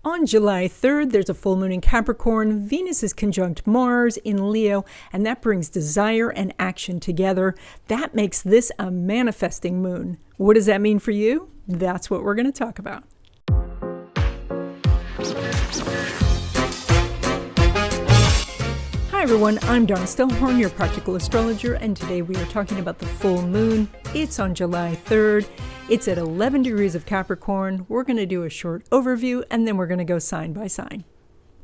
On July 3rd, there's a full moon in Capricorn. Venus is conjunct Mars in Leo, and that brings desire and action together. That makes this a manifesting moon. What does that mean for you? That's what we're going to talk about. Hi everyone, I'm Donna Stellhorn, your practical astrologer, and today we are talking about the full moon. It's on July 3rd. It's at 11 degrees of Capricorn. We're going to do a short overview, and then we're going to go sign by sign.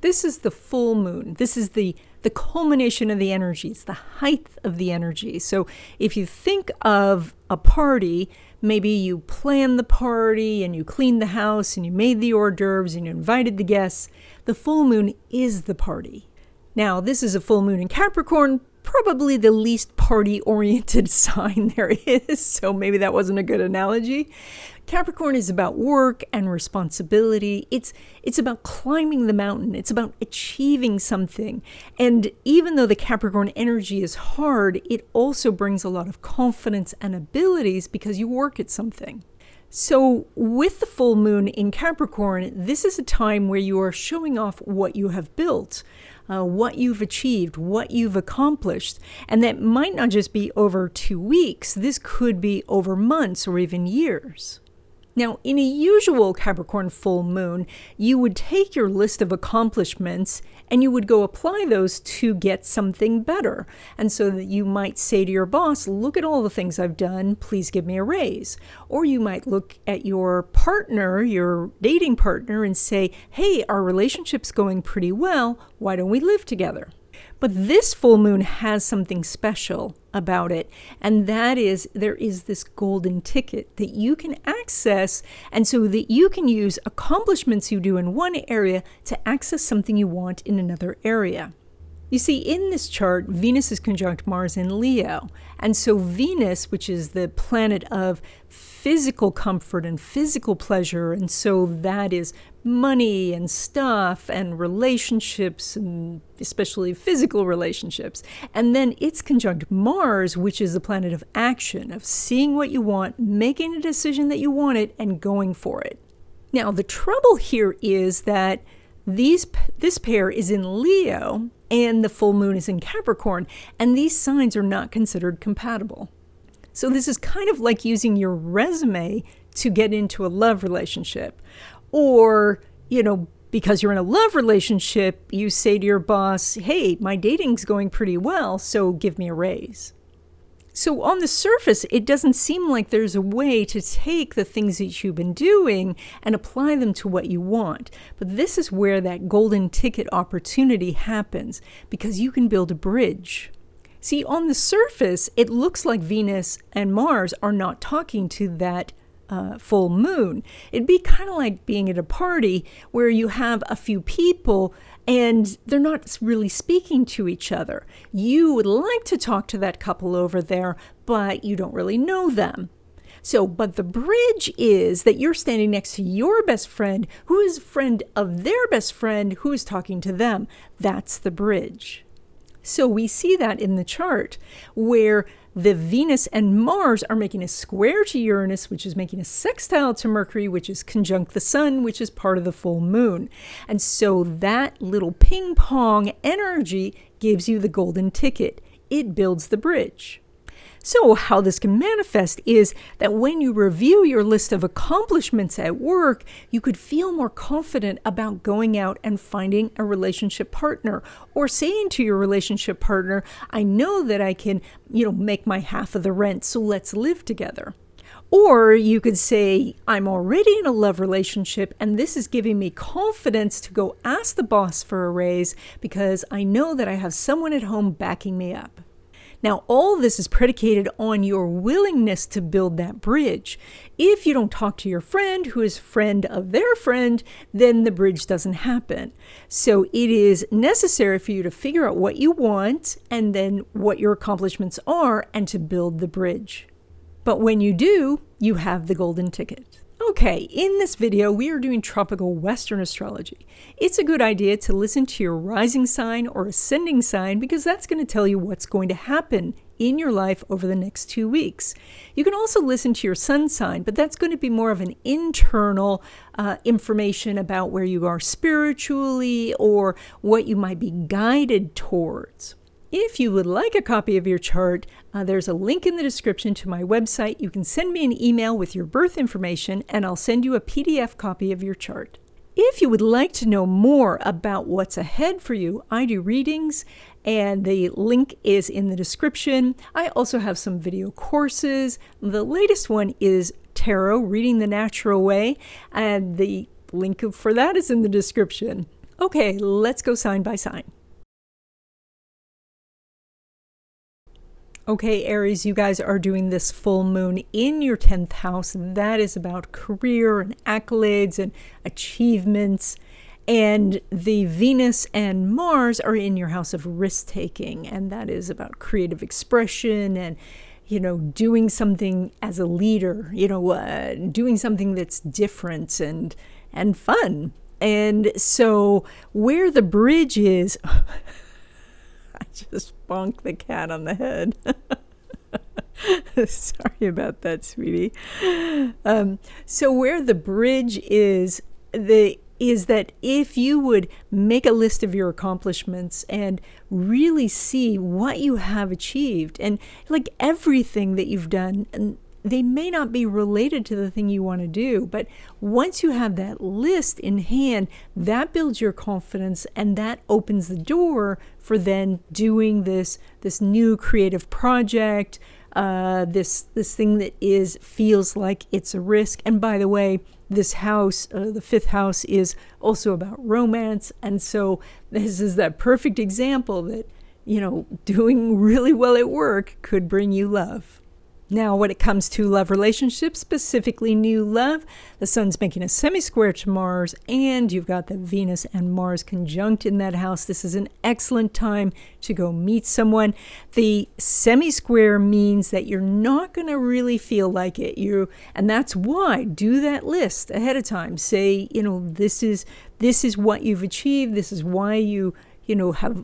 This is the full moon. This is the culmination of the energies, the height of the energy. So if you think of a party, maybe you planned the party and you cleaned the house and you made the hors d'oeuvres and you invited the guests. The full moon is the party. Now, this is a full moon in Capricorn, probably the least party-oriented sign there is, so maybe that wasn't a good analogy. Capricorn is about work and responsibility. It's about climbing the mountain. It's about achieving something. And even though the Capricorn energy is hard, it also brings a lot of confidence and abilities because you work at something. So with the full moon in Capricorn, this is a time where you are showing off what you have built, what you've achieved, what you've accomplished. And that might not just be over 2 weeks. This could be over months or even years. Now, in a usual Capricorn full moon, you would take your list of accomplishments and you would go apply those to get something better. And so that you might say to your boss, look at all the things I've done, please give me a raise. Or you might look at your partner, your dating partner, and say, hey, our relationship's going pretty well, why don't we live together? But this full moon has something special about it, and that is there is this golden ticket that you can access, and so that you can use accomplishments you do in one area to access something you want in another area. You see, in this chart, Venus is conjunct Mars in Leo, and so Venus, which is the planet of physical comfort and physical pleasure, and so that is money and stuff and relationships, and especially physical relationships. And then it's conjunct Mars, which is the planet of action, of seeing what you want, making a decision that you want it, and going for it. Now, the trouble here is that this pair is in Leo, and the full moon is in Capricorn, and these signs are not considered compatible. So this is kind of like using your resume to get into a love relationship. Or, because you're in a love relationship, you say to your boss, hey, my dating's going pretty well, so give me a raise. So on the surface, it doesn't seem like there's a way to take the things that you've been doing and apply them to what you want. But this is where that golden ticket opportunity happens, because you can build a bridge. See, on the surface, it looks like Venus and Mars are not talking to that full moon. It'd be kind of like being at a party where you have a few people and they're not really speaking to each other. You would like to talk to that couple over there, but you don't really know them. But the bridge is that you're standing next to your best friend, who is a friend of their best friend, who is talking to them. That's the bridge. So we see that in the chart where the Venus and Mars are making a square to Uranus, which is making a sextile to Mercury, which is conjunct the Sun, which is part of the full moon. And so that little ping pong energy gives you the golden ticket. It builds the bridge. So how this can manifest is that when you review your list of accomplishments at work, you could feel more confident about going out and finding a relationship partner, or saying to your relationship partner, I know that I can, make my half of the rent, so let's live together. Or you could say, I'm already in a love relationship and this is giving me confidence to go ask the boss for a raise because I know that I have someone at home backing me up. Now, all this is predicated on your willingness to build that bridge. If you don't talk to your friend who is friend of their friend, then the bridge doesn't happen. So it is necessary for you to figure out what you want and then what your accomplishments are and to build the bridge. But when you do, you have the golden ticket. Okay, in this video, we are doing tropical Western astrology. It's a good idea to listen to your rising sign or ascending sign because that's going to tell you what's going to happen in your life over the next 2 weeks. You can also listen to your sun sign, but that's going to be more of an internal information about where you are spiritually or what you might be guided towards. If you would like a copy of your chart, there's a link in the description to my website. You can send me an email with your birth information and I'll send you a PDF copy of your chart. If you would like to know more about what's ahead for you, I do readings and the link is in the description. I also have some video courses. The latest one is Tarot, Reading the Natural Way, and the link for that is in the description. Okay, let's go sign by sign. Okay, Aries, you guys are doing this full moon in your 10th house. That is about career and accolades and achievements. And the Venus and Mars are in your house of risk-taking. And that is about creative expression and, doing something as a leader, doing something that's different and fun. And so where the bridge is... I just bonked the cat on the head. Sorry about that, sweetie. So where the bridge is that if you would make a list of your accomplishments and really see what you have achieved and like everything that you've done, and they may not be related to the thing you want to do, but once you have that list in hand, that builds your confidence and that opens the door for then doing this new creative project, this thing that feels like it's a risk. And by the way, this house, the 5th house, is also about romance. And so this is that perfect example that, doing really well at work could bring you love. Now, when it comes to love relationships, specifically new love, the sun's making a semi-square to Mars, and you've got the Venus and Mars conjunct in that house. This is an excellent time to go meet someone. The semi-square means that you're not going to really feel like it. And that's why do that list ahead of time. Say, this is what you've achieved. This is why you have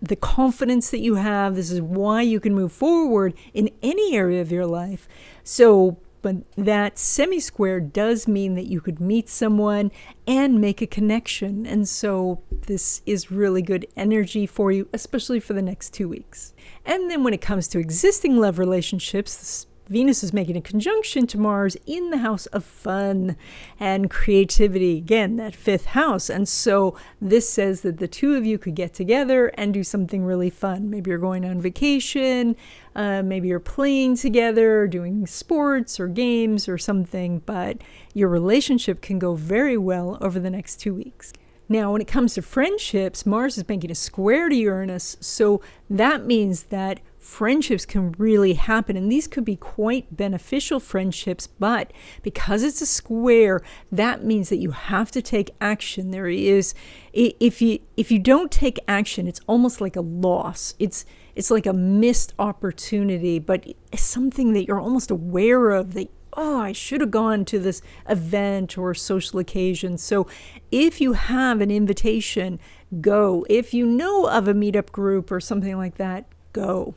the confidence that you have. This is why you can move forward in any area of your life. So, but that semi-square does mean that you could meet someone and make a connection. And so this is really good energy for you, especially for the next 2 weeks. And then when it comes to existing love relationships, Venus is making a conjunction to Mars in the house of fun and creativity. Again, that 5th house. And so this says that the two of you could get together and do something really fun. Maybe you're going on vacation, maybe you're playing together, doing sports or games or something, but your relationship can go very well over the next 2 weeks. Now, when it comes to friendships, Mars is making a square to Uranus, so that means that friendships can really happen, and these could be quite beneficial friendships, but because it's a square, that means that you have to take action. There is, if you don't take action, it's almost like a loss. It's like a missed opportunity, but it's something that you're almost aware of, that I should have gone to this event or social occasion. So if you have an invitation, go. If you know of a meetup group or something like that, go.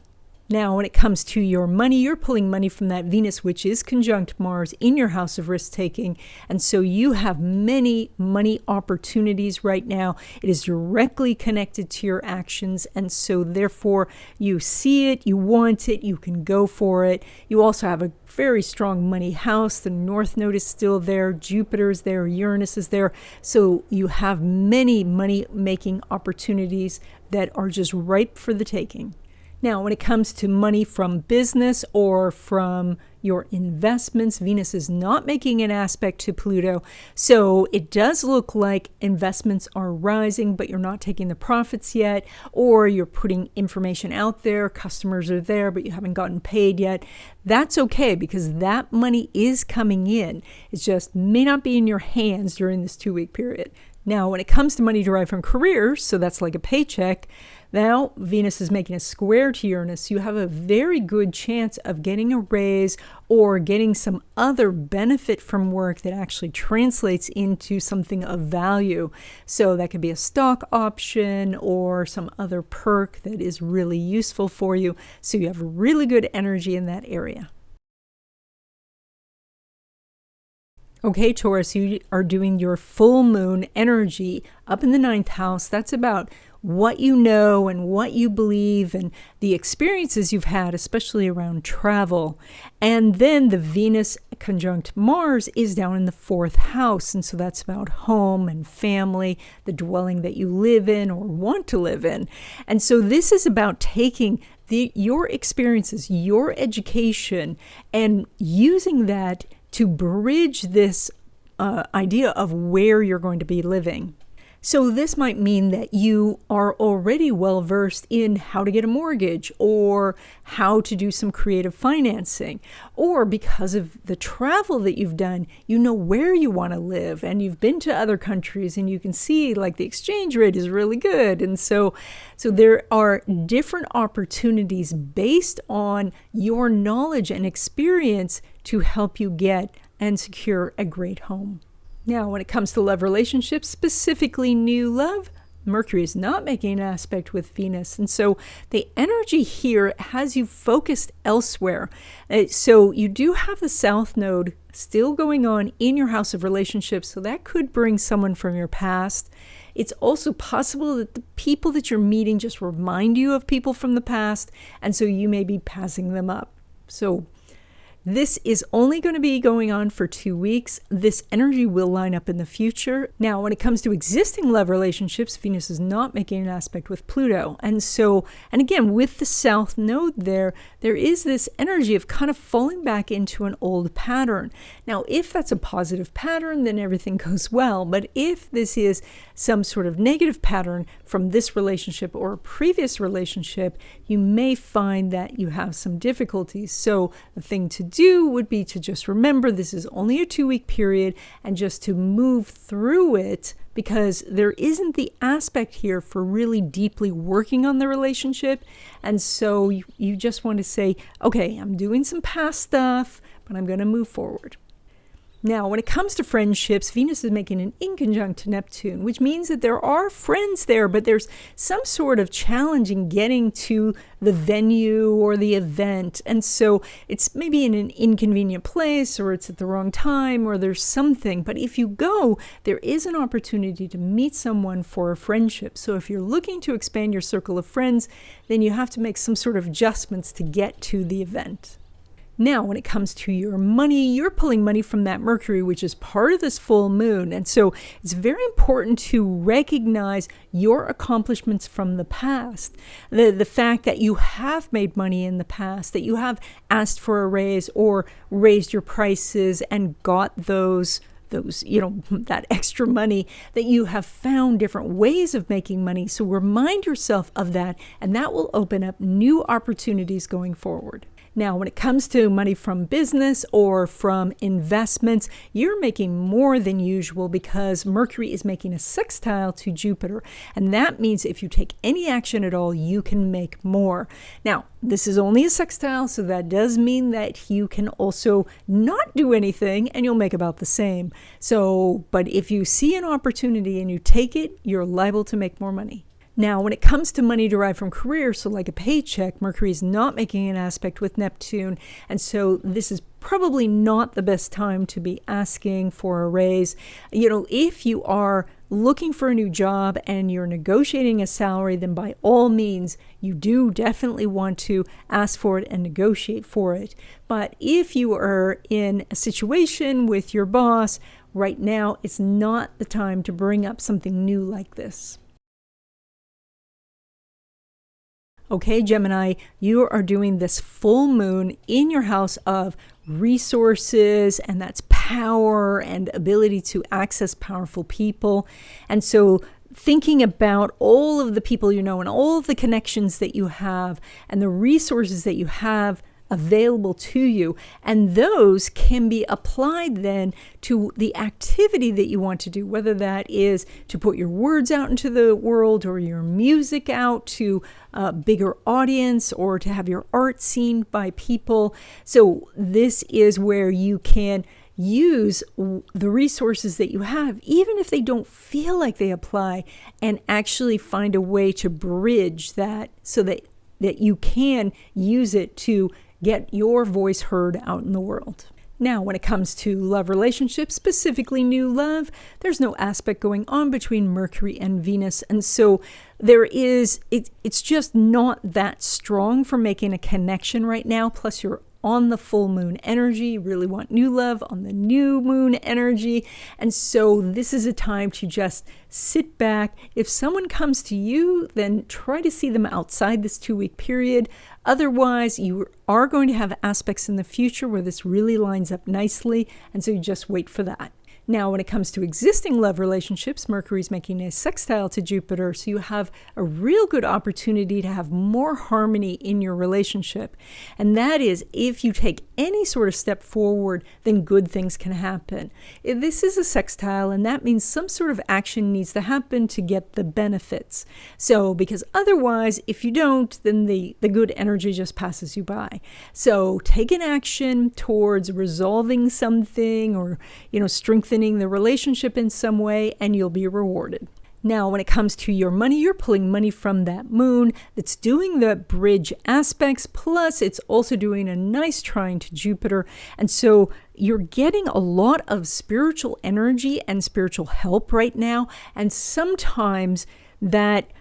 Now, when it comes to your money, you're pulling money from that Venus, which is conjunct Mars in your house of risk-taking. And so you have many money opportunities right now. It is directly connected to your actions. And so therefore, you see it, you want it, you can go for it. You also have a very strong money house. The North Node is still there. Jupiter is there. Uranus is there. So you have many money-making opportunities that are just ripe for the taking. Now, when it comes to money from business or from your investments, Venus is not making an aspect to Pluto. So it does look like investments are rising, but you're not taking the profits yet, or you're putting information out there, customers are there, but you haven't gotten paid yet. That's okay, because that money is coming in. It just may not be in your hands during this 2-week period. Now, when it comes to money derived from careers, so that's like a paycheck, Now, Venus is making a square to Uranus. You have a very good chance of getting a raise or getting some other benefit from work that actually translates into something of value. So that could be a stock option or some other perk that is really useful for you. So you have really good energy in that area. Okay, Taurus, you are doing your full moon energy up in the 9th house. That's about what you know and what you believe and the experiences you've had, especially around travel. And then the Venus conjunct Mars is down in the 4th house. And so that's about home and family, the dwelling that you live in or want to live in. And so this is about taking your experiences, your education, and using that to bridge this idea of where you're going to be living. So this might mean that you are already well versed in how to get a mortgage or how to do some creative financing, or because of the travel that you've done, you know where you want to live and you've been to other countries and you can see like the exchange rate is really good. And so there are different opportunities based on your knowledge and experience to help you get and secure a great home. Now, when it comes to love relationships, specifically new love, Mercury is not making an aspect with Venus. And so the energy here has you focused elsewhere. So you do have the South Node still going on in your house of relationships. So that could bring someone from your past. It's also possible that the people that you're meeting just remind you of people from the past. And so you may be passing them up. So this is only going to be going on for 2 weeks. This energy will line up in the future. Now, when it comes to existing love relationships, Venus is not making an aspect with Pluto. And again, with the South Node there is this energy of kind of falling back into an old pattern. Now, if that's a positive pattern, then everything goes well. But if this is some sort of negative pattern from this relationship or a previous relationship, you may find that you have some difficulties. So the thing to do would be to just remember this is only a 2-week period and just to move through it, because there isn't the aspect here for really deeply working on the relationship. And so you just want to say, okay, I'm doing some past stuff, but I'm going to move forward. Now, when it comes to friendships, Venus is making an inconjunct to Neptune, which means that there are friends there, but there's some sort of challenge in getting to the venue or the event. And so it's maybe in an inconvenient place, or it's at the wrong time, or there's something. But if you go, there is an opportunity to meet someone for a friendship. So if you're looking to expand your circle of friends, then you have to make some sort of adjustments to get to the event. Now, when it comes to your money, you're pulling money from that Mercury, which is part of this full moon. And so it's very important to recognize your accomplishments from the past. The fact that you have made money in the past, that you have asked for a raise or raised your prices and got those that extra money, that you have found different ways of making money. So remind yourself of that, and that will open up new opportunities going forward. Now, when it comes to money from business or from investments, you're making more than usual because Mercury is making a sextile to Jupiter. And that means if you take any action at all, you can make more. Now, this is only a sextile, so that does mean that you can also not do anything and you'll make about the same. But if you see an opportunity and you take it, you're liable to make more money. Now, when it comes to money derived from career, so like a paycheck, Mercury is not making an aspect with Neptune. And so this is probably not the best time to be asking for a raise. If you are looking for a new job and you're negotiating a salary, then by all means, you do definitely want to ask for it and negotiate for it. But if you are in a situation with your boss, right now, it's not the time to bring up something new like this. Okay, Gemini, you are doing this full moon in your house of resources, and that's power and ability to access powerful people. And so thinking about all of the people you know and all of the connections that you have and the resources that you have available to you. And those can be applied then to the activity that you want to do, whether that is to put your words out into the world or your music out to a bigger audience or to have your art seen by people. So this is where you can use the resources that you have, even if they don't feel like they apply, and actually find a way to bridge that so that you can use it to get your voice heard out in the world. Now, when it comes to love relationships, specifically new love, there's no aspect going on between Mercury and Venus. And so it's just not that strong for making a connection right now. Plus, you're on the full moon energy. You really want new love on the new moon energy. And so this is a time to just sit back. If someone comes to you, then try to see them outside this 2-week period. Otherwise, you are going to have aspects in the future where this really lines up nicely. And so you just wait for that. Now, when it comes to existing love relationships, Mercury's making a sextile to Jupiter, so you have a real good opportunity to have more harmony in your relationship. And that is, if you take any sort of step forward, then good things can happen. This is a sextile, and that means some sort of action needs to happen to get the benefits. So, because otherwise, if you don't, then the good energy just passes you by. So, take an action towards resolving something or, strengthening the relationship in some way, and you'll be rewarded. Now, when it comes to your money, you're pulling money from that moon that's doing the bridge aspects, plus it's also doing a nice trine to Jupiter. And so you're getting a lot of spiritual energy and spiritual help right now. And sometimes that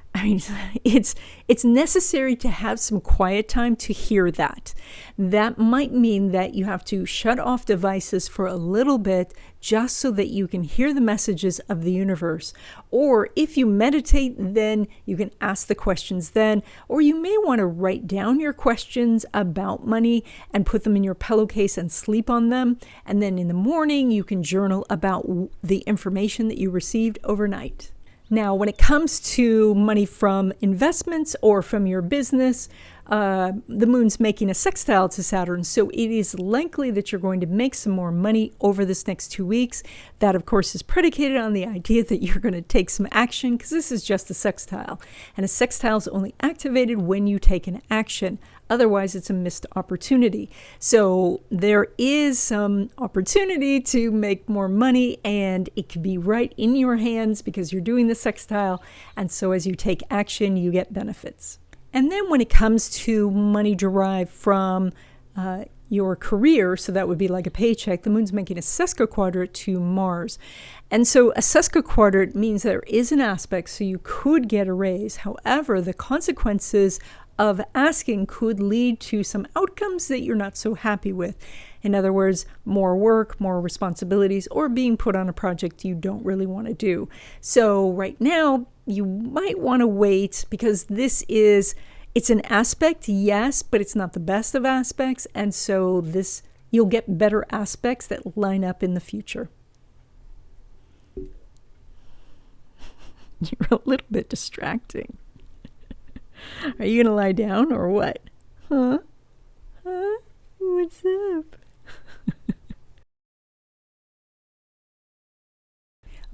it's necessary to have some quiet time to hear that. That might mean that you have to shut off devices for a little bit just so that you can hear the messages of the universe. Or if you meditate, then you can ask the questions then. Or you may want to write down your questions about money and put them in your pillowcase and sleep on them. And then in the morning, you can journal about the information that you received overnight. Now, when it comes to money from investments or from your business, the moon's making a sextile to Saturn, so it is likely that you're going to make some more money over this next 2 weeks. That, of course, is predicated on the idea that you're going to take some action, because this is just a sextile. And a sextile is only activated when you take an action. Otherwise, it's a missed opportunity. So there is some opportunity to make more money, and it could be right in your hands because you're doing the sextile. And so as you take action, you get benefits. And then when it comes to money derived from your career, so that would be like a paycheck, the moon's making a sesquiquadrate to Mars. And so a sesquiquadrate means there is an aspect, so you could get a raise. However, the consequences of asking could lead to some outcomes that you're not so happy with. In other words, more work, more responsibilities, or being put on a project you don't really want to do. So right now, you might want to wait, because it's an aspect, yes, but it's not the best of aspects. And so you'll get better aspects that line up in the future. You're a little bit distracting. Are you going to lie down or what? Huh? What's up?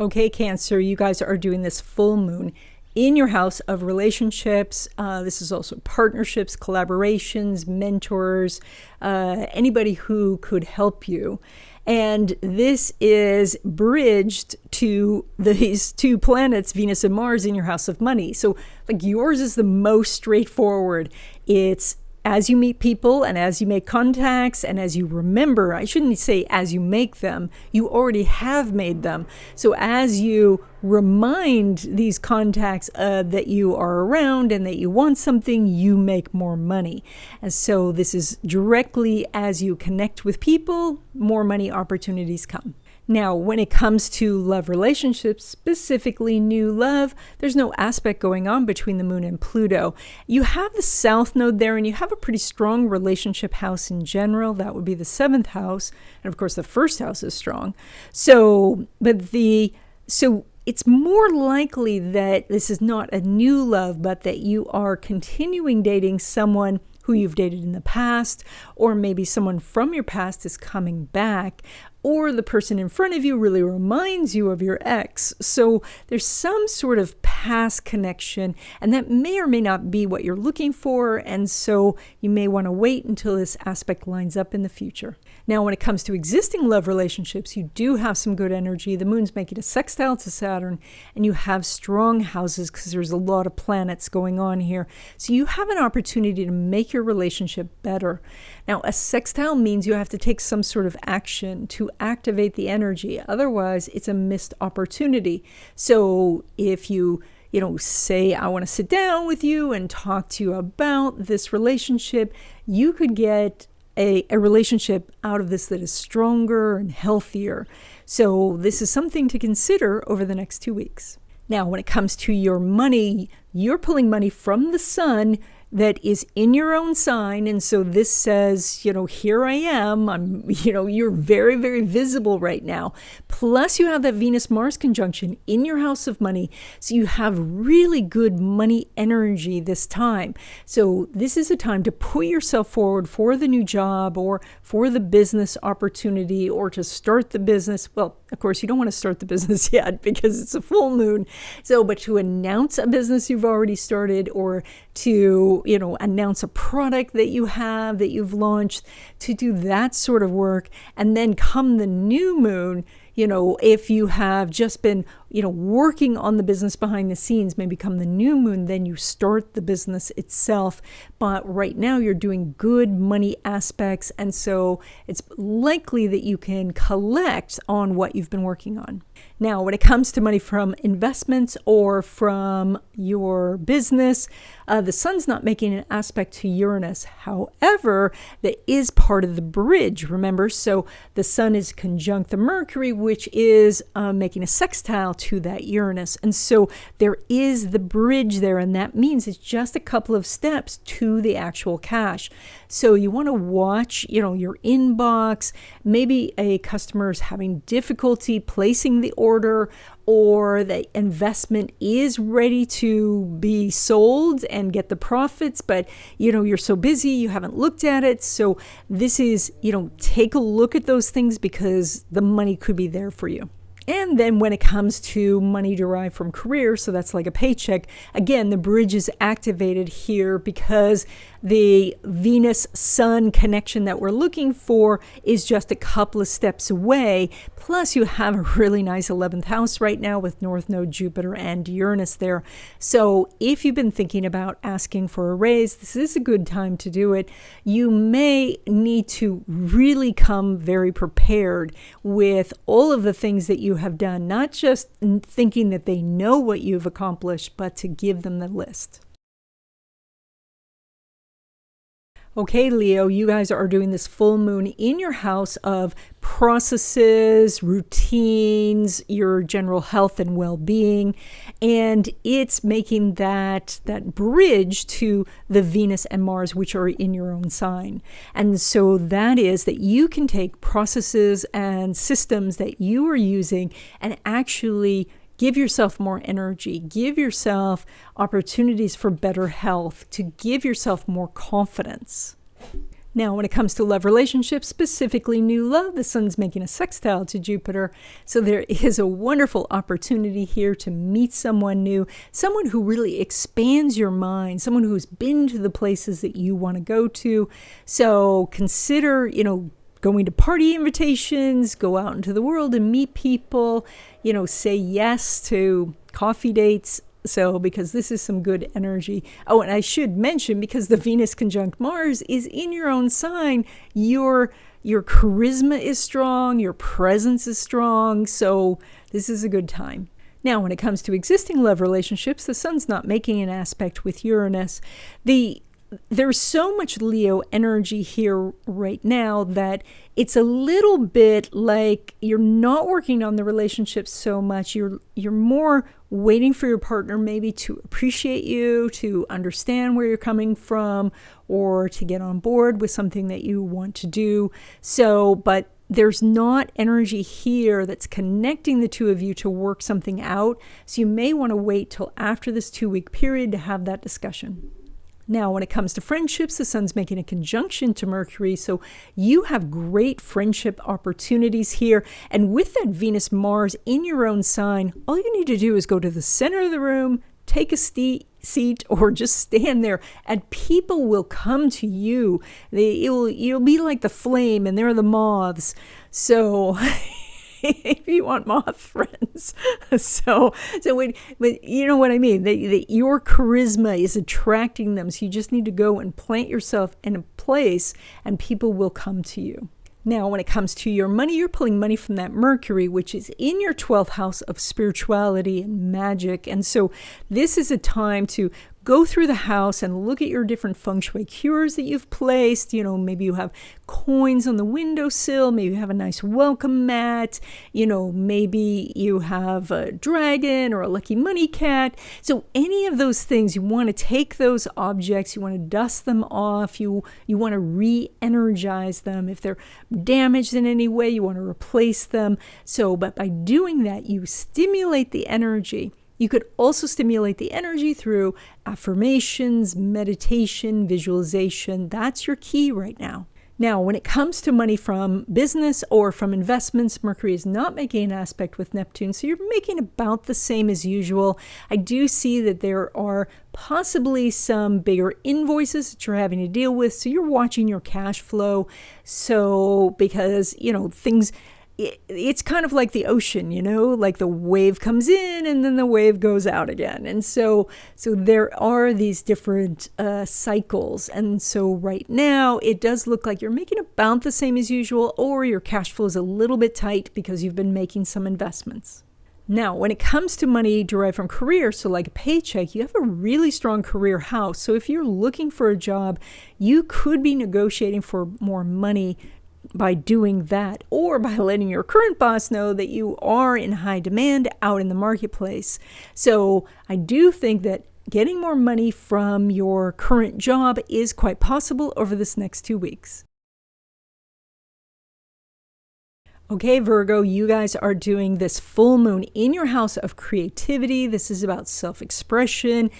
Okay, Cancer, you guys are doing this full moon in your house of relationships. This is also partnerships, collaborations, mentors, anybody who could help you. And this is bridged to these two planets, Venus and Mars, in your house of money. So like yours is the most straightforward. It's as you meet people and as you make contacts and as you remember, I shouldn't say as you make them, you already have made them. So as you remind these contacts that you are around and that you want something, you make more money. And so this is directly as you connect with people, more money opportunities come. Now, when it comes to love relationships, specifically new love, there's no aspect going on between the moon and Pluto. You have the south node there, and you have a pretty strong relationship house in general. That would be the 7th house. And of course, the 1st house is strong. So it's more likely that this is not a new love, but that you are continuing dating someone who you've dated in the past, or maybe someone from your past is coming back, or the person in front of you really reminds you of your ex. So there's some sort of past connection, and that may or may not be what you're looking for, and so you may want to wait until this aspect lines up in the future. Now, when it comes to existing love relationships, you do have some good energy. The moon's making a sextile to Saturn, and you have strong houses because there's a lot of planets going on here. So you have an opportunity to make your relationship better. Now, a sextile means you have to take some sort of action to activate the energy. Otherwise, it's a missed opportunity. So if you say, I want to sit down with you and talk to you about this relationship, you could get a relationship out of this that is stronger and healthier. So this is something to consider over the next 2 weeks. Now, when it comes to your money, you're pulling money from the sun that is in your own sign. And so this says, here I am. You're very, very visible right now. Plus you have that Venus-Mars conjunction in your house of money. So you have really good money energy this time. So this is a time to put yourself forward for the new job or for the business opportunity or to start the business. Well, of course, you don't want to start the business yet because it's a full moon. But to announce a business you've already started, or to, announce a product that you have, that you've launched, to do that sort of work. And then come the new moon, if you have just been, working on the business behind the scenes, maybe come the new moon, then you start the business itself. But right now you're doing good money aspects. And so it's likely that you can collect on what you've been working on. Now, when it comes to money from investments or from your business, the sun's not making an aspect to Uranus. However, that is part of the bridge, remember? So the sun is conjunct the Mercury, which is making a sextile to that Uranus. And so there is the bridge there, and that means it's just a couple of steps to the actual cash. So you want to watch, your inbox. Maybe a customer is having difficulty placing the order, or the investment is ready to be sold and get the profits, but you're so busy, you haven't looked at it. So this is, take a look at those things because the money could be there for you. And then when it comes to money derived from career, so that's like a paycheck, again, the bridge is activated here because the Venus-Sun connection that we're looking for is just a couple of steps away. Plus, you have a really nice 11th house right now with North Node, Jupiter, and Uranus there. So if you've been thinking about asking for a raise, this is a good time to do it. You may need to really come very prepared with all of the things that you have done, not just thinking that they know what you've accomplished, but to give them the list. Okay, Leo, you guys are doing this full moon in your house of processes, routines, your general health and well-being, and it's making that bridge to the Venus and Mars, which are in your own sign. And so that is that you can take processes and systems that you are using and actually give yourself more energy, give yourself opportunities for better health, to give yourself more confidence. Now, when it comes to love relationships, specifically new love, the sun's making a sextile to Jupiter. So there is a wonderful opportunity here to meet someone new, someone who really expands your mind, someone who's been to the places that you want to go to. So consider, going to party invitations, go out into the world and meet people, say yes to coffee dates. So because this is some good energy. Oh, and I should mention, because the Venus conjunct Mars is in your own sign, your charisma is strong, your presence is strong. So this is a good time. Now, when it comes to existing love relationships, the sun's not making an aspect with Uranus. There's so much Leo energy here right now that it's a little bit like you're not working on the relationship so much. You're more waiting for your partner maybe to appreciate you, to understand where you're coming from, or to get on board with something that you want to do. But there's not energy here that's connecting the two of you to work something out. So you may want to wait till after this 2-week period to have that discussion. Now, when it comes to friendships, the sun's making a conjunction to Mercury, so you have great friendship opportunities here. And with that Venus-Mars in your own sign, all you need to do is go to the center of the room, take a seat, or just stand there, and people will come to you. You'll be like the flame, and they're the moths. So if you want moth friends. But you know what I mean? Your charisma is attracting them. So you just need to go and plant yourself in a place and people will come to you. Now, when it comes to your money, you're pulling money from that Mercury, which is in your 12th house of spirituality and magic. And so this is a time to go through the house and look at your different feng shui cures that you've placed. You know, maybe you have coins on the windowsill, maybe you have a nice welcome mat, you know, maybe you have a dragon or a lucky money cat. So any of those things, you want to take those objects, you want to dust them off, you want to re-energize them. If they're damaged in any way, you want to replace them. But by doing that, you stimulate the energy. You could also stimulate the energy through affirmations, meditation, visualization. That's your key right now. Now, when it comes to money from business or from investments, Mercury is not making an aspect with Neptune, so you're making about the same as usual. I do see that there are possibly some bigger invoices that you're having to deal with, so you're watching your cash flow. So, because, you know, things... It's kind of like the ocean, you know, like the wave comes in and then the wave goes out again. And so there are these different cycles. And so right now it does look like you're making about the same as usual, or your cash flow is a little bit tight because you've been making some investments. Now, when it comes to money derived from career, so like a paycheck, you have a really strong career house. So if you're looking for a job, you could be negotiating for more money by doing that, or by letting your current boss know that you are in high demand out in the marketplace. So I do think that getting more money from your current job is quite possible over this next 2 weeks. Okay, Virgo, you guys are doing this full moon in your house of creativity. This is about self-expression.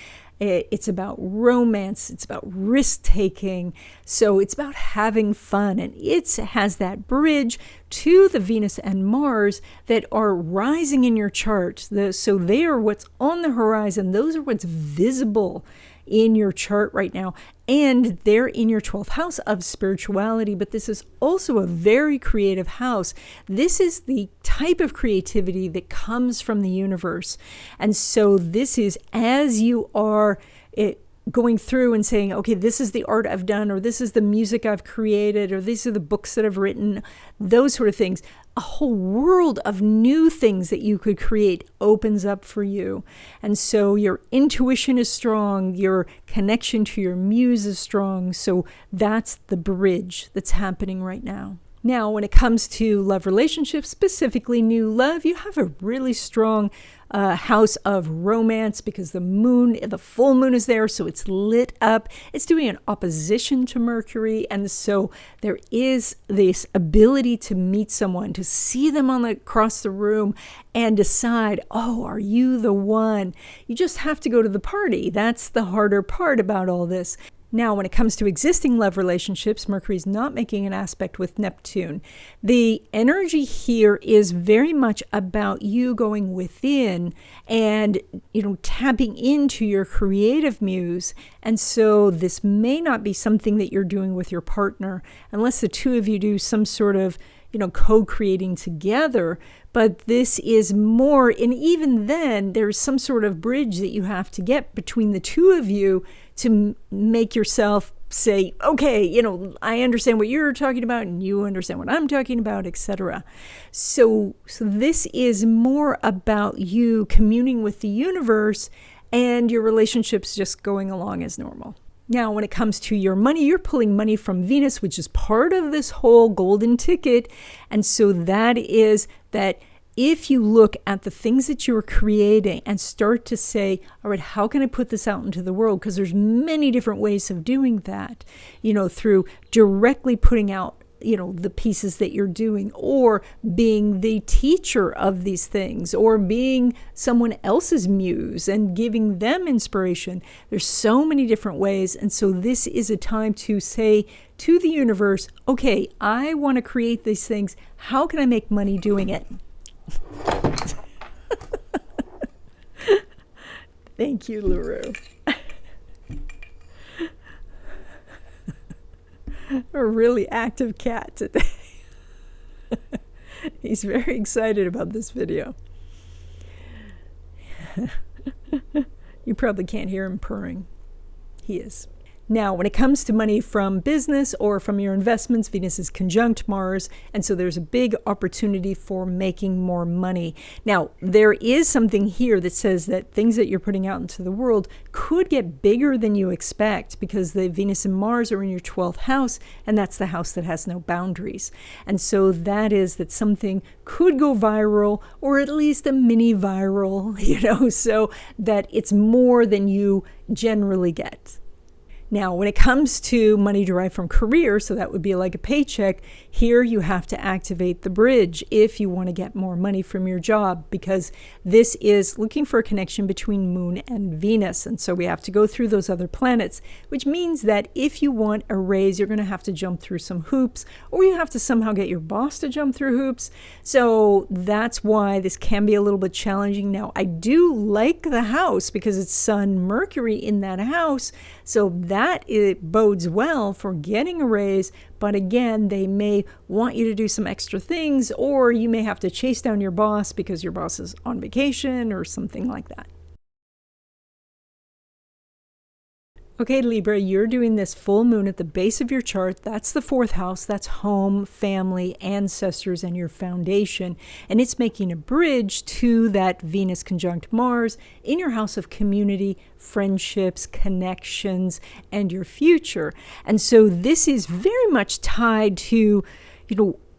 It's about romance. It's about risk-taking. So it's about having fun. And it has that bridge to the Venus and Mars that are rising in your chart. So they are what's on the horizon. Those are what's visible in your chart right now. And they're in your 12th house of spirituality. But this is also a very creative house. This is the type of creativity that comes from the universe. And so this is as you are going through and saying, okay, this is the art I've done, or this is the music I've created, or these are the books that I've written, those sort of things. A whole world of new things that you could create opens up for you. And so your intuition is strong, your connection to your muse is strong. So that's the bridge that's happening right now. Now, when it comes to love relationships, specifically new love, you have a really strong house of romance because the full moon is there, so it's lit up. It's doing an opposition to Mercury, and so there is this ability to meet someone, to see them across the room and decide, oh, are you the one? You just have to go to the party. That's the harder part about all this. Now, when it comes to existing love relationships, Mercury is not making an aspect with Neptune. The energy here is very much about you going within and, tapping into your creative muse. And so this may not be something that you're doing with your partner, unless the two of you do some sort of co-creating together. But this is more, and even then, there's some sort of bridge that you have to get between the two of you to make yourself say, okay, I understand what you're talking about, and you understand what I'm talking about, etc. So this is more about you communing with the universe and your relationships just going along as normal. Now, when it comes to your money, you're pulling money from Venus, which is part of this whole golden ticket. And so that is that if you look at the things that you're creating and start to say, all right, how can I put this out into the world? Because there's many different ways of doing that, through directly putting out the pieces that you're doing, or being the teacher of these things, or being someone else's muse and giving them inspiration. There's so many different ways. And so this is a time to say to the universe, okay, I want to create these things. How can I make money doing it? Thank you, LaRue. A really active cat today. He's very excited about this video. You probably can't hear him purring. He is. Now, when it comes to money from business or from your investments, Venus is conjunct Mars, and so there's a big opportunity for making more money. Now, there is something here that says that things that you're putting out into the world could get bigger than you expect, because the Venus and Mars are in your 12th house, and that's the house that has no boundaries. And so that is that something could go viral, or at least a mini viral, so that it's more than you generally get. Now, when it comes to money derived from career, so that would be like a paycheck, here you have to activate the bridge if you want to get more money from your job, because this is looking for a connection between Moon and Venus. And so we have to go through those other planets, which means that if you want a raise, you're going to have to jump through some hoops, or you have to somehow get your boss to jump through hoops. So that's why this can be a little bit challenging. Now, I do like the house because it's Sun, Mercury in that house. So that it bodes well for getting a raise, but again, they may want you to do some extra things, or you may have to chase down your boss because your boss is on vacation or something like that. Okay, Libra, you're doing this full moon at the base of your chart. That's the 4th house. That's home, family, ancestors, and your foundation. And it's making a bridge to that Venus conjunct Mars in your house of community, friendships, connections, and your future. And so this is very much tied to,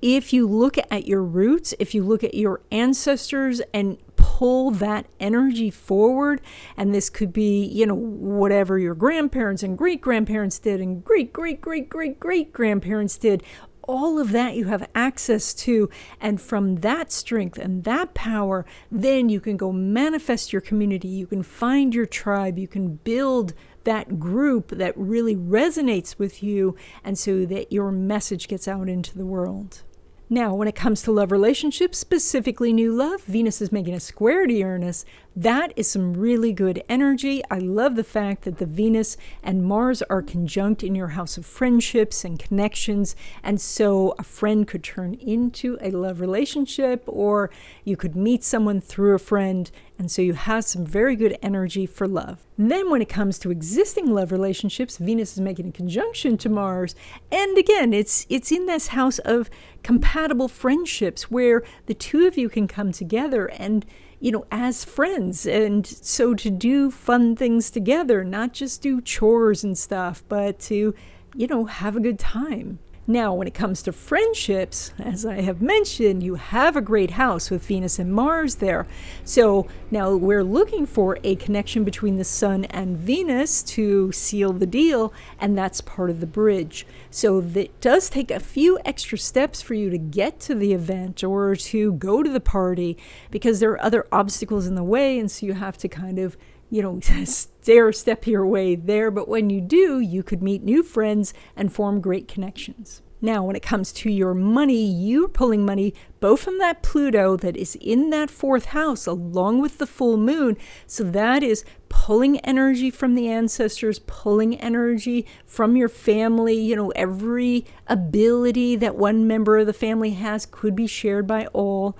if you look at your roots, if you look at your ancestors and pull that energy forward, and this could be, whatever your grandparents and great-grandparents did and great-great-great-great-great-grandparents did, all of that you have access to. And from that strength and that power, then you can go manifest your community. You can find your tribe. You can build that group that really resonates with you, and so that your message gets out into the world. Now, when it comes to love relationships, specifically new love, Venus is making a square to Uranus. That is some really good energy. I love the fact that the Venus and Mars are conjunct in your house of friendships and connections. And so a friend could turn into a love relationship, or you could meet someone through a friend. And so you have some very good energy for love. And then when it comes to existing love relationships, Venus is making a conjunction to Mars. And again, it's in this house of compatible friendships where the two of you can come together and, as friends. And so to do fun things together, not just do chores and stuff, but to, have a good time. Now, when it comes to friendships, as I have mentioned, you have a great house with Venus and Mars there. So now we're looking for a connection between the Sun and Venus to seal the deal, and that's part of the bridge. So it does take a few extra steps for you to get to the event or to go to the party, because there are other obstacles in the way, and so you have to kind of step your way there. But when you do, you could meet new friends and form great connections. Now, when it comes to your money, you're pulling money both from that Pluto that is in that 4th house along with the full moon. So that is pulling energy from the ancestors, pulling energy from your family. Every ability that one member of the family has could be shared by all.